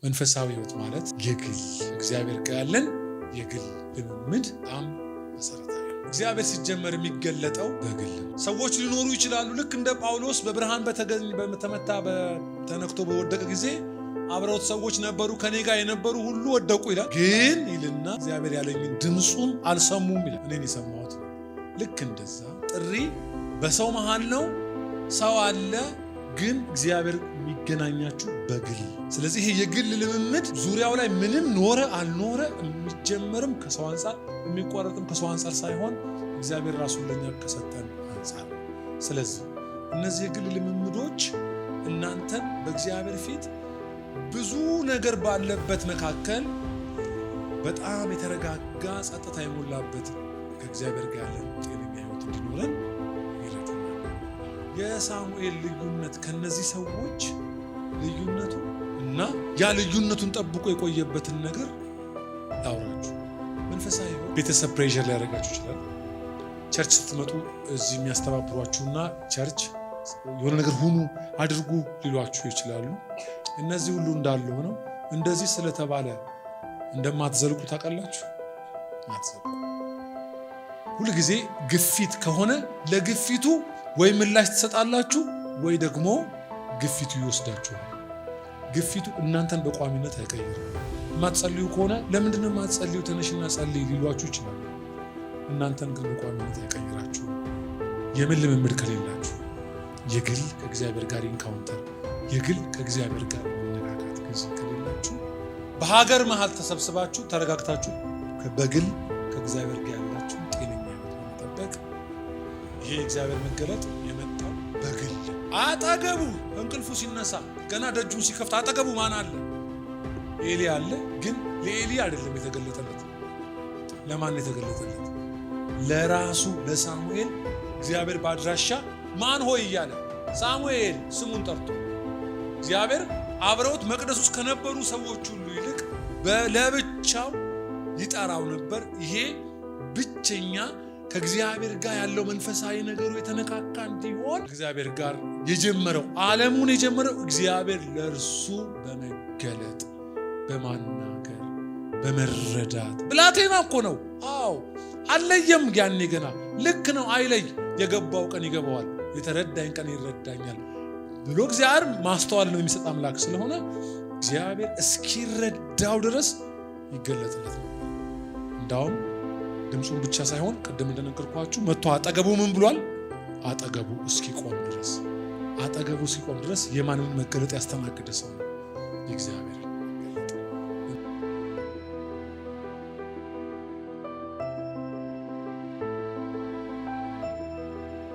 መንፈሳዊ ህይወት ማለት የግል እግዚአብሔር ጋር ያለን የግል ልምምድ በጣም መሰረታዊ ነው። እግዚአብሔር ሲጀመር የሚገለጠው በግል ሰዎች ሊኖሩ ይችላሉ። ልክ እንደ ጳውሎስ በብርሃን በተመታ በተነክቶ በወደቀ ጊዜ አብረውት ሰዎች ነበሩ፣ ከኔ ጋር የነበሩ ሁሉ ወደቁ ይላል። ግን ይልና እግዚአብሔር ያለኝን ድምፁን አልሰሙም ይላል። እኔን የሰማሁት ልክ እንደዛ ጥሪ በሰው መሃል ነው። ሰው አለ፣ ግን እግዚአብሔር የሚገናኛችሁ በግል። ስለዚህ ይሄ የግል ልምምድ ዙሪያው ላይ ምንም ኖረ አልኖረ የሚጀመርም ከሰው አንጻር የሚቋረጥም ከሰው አንጻር ሳይሆን እግዚአብሔር ራሱን ለኛ ከሰጠን አንጻር። ስለዚህ እነዚህ የግል ልምምዶች እናንተን በእግዚአብሔር ፊት ብዙ ነገር ባለበት መካከል በጣም የተረጋጋ ጸጥታ የሞላበት ከእግዚአብሔር ጋር ያለን ጤነኛ ህይወት እንዲኖረን ይረዳናል። የሳሙኤል ልዩነት ከነዚህ ሰዎች ልዩነቱ እና ያ ልዩነቱን ጠብቆ የቆየበትን ነገር ላውራችሁ። መንፈሳዊ ህይወት ቤተሰብ ፕሬሸር ሊያደርጋችሁ ይችላል። ቸርች ስትመጡ እዚህ የሚያስተባብሯችሁና ቸርች የሆነ ነገር ሁኑ አድርጉ ሊሏችሁ ይችላሉ። እነዚህ ሁሉ እንዳሉ ሆነው እንደዚህ ስለተባለ እንደማትዘልቁ ታውቃላችሁ። አትዘልቁ። ሁሉ ጊዜ ግፊት ከሆነ ለግፊቱ ወይ ምላሽ ትሰጣላችሁ ወይ ደግሞ ግፊቱ ይወስዳችኋል። ግፊቱ እናንተን በቋሚነት አይቀይርም። የማትጸልዩ ከሆነ ለምንድነው የማትጸልዩ? ተነሽና ጸልይ ሊሏችሁ ይችላሉ። እናንተን ግን በቋሚነት አይቀይራችሁ። የምን ልምምድ ከሌላችሁ የግል ከእግዚአብሔር ጋር ኢንካውንተር የግል ከእግዚአብሔር ጋር መነጋጋት ከሌላችሁ በሀገር መሃል ተሰብስባችሁ ተረጋግታችሁ በግል ከእግዚአብሔር ጋር ያላችሁ ጤነኛ ህይወት መጠበቅ። ይሄ የእግዚአብሔር መገለጥ የመጣው በግል አጠገቡ እንቅልፉ ሲነሳ ገና ደጁን ሲከፍት አጠገቡ ማን አለ? ኤሊ አለ። ግን ለኤሊ አይደለም የተገለጠለት። ለማን የተገለጠለት? ለራሱ ለሳሙኤል እግዚአብሔር ባድራሻ ማን ሆይ እያለ ሳሙኤል ስሙን ጠርቶ እግዚአብሔር አብረውት መቅደስ ውስጥ ከነበሩ ሰዎች ሁሉ ይልቅ ለብቻው ይጠራው ነበር። ይሄ ብቸኛ ከእግዚአብሔር ጋር ያለው መንፈሳዊ ነገሩ የተነካካ እንዲሆን እግዚአብሔር ጋር የጀመረው ዓለሙን የጀመረው እግዚአብሔር ለእርሱ በመገለጥ በማናገር በመረዳት ብላቴና እኮ ነው። አዎ አለየም። ያኔ ገና ልክ ነው። አይለይ። የገባው ቀን ይገባዋል፣ የተረዳኝ ቀን ይረዳኛል ብሎ እግዚአብሔር ማስተዋል ነው የሚሰጥ አምላክ ስለሆነ እግዚአብሔር እስኪረዳው ድረስ ይገለጥለት ነው። እንዳውም ድምፁን ብቻ ሳይሆን ቅድም እንደነገርኳችሁ መጥቶ አጠገቡ ምን ብሏል? አጠገቡ እስኪቆም ድረስ የማንን መገለጥ ያስተናገደ ሰው ነው? እግዚአብሔር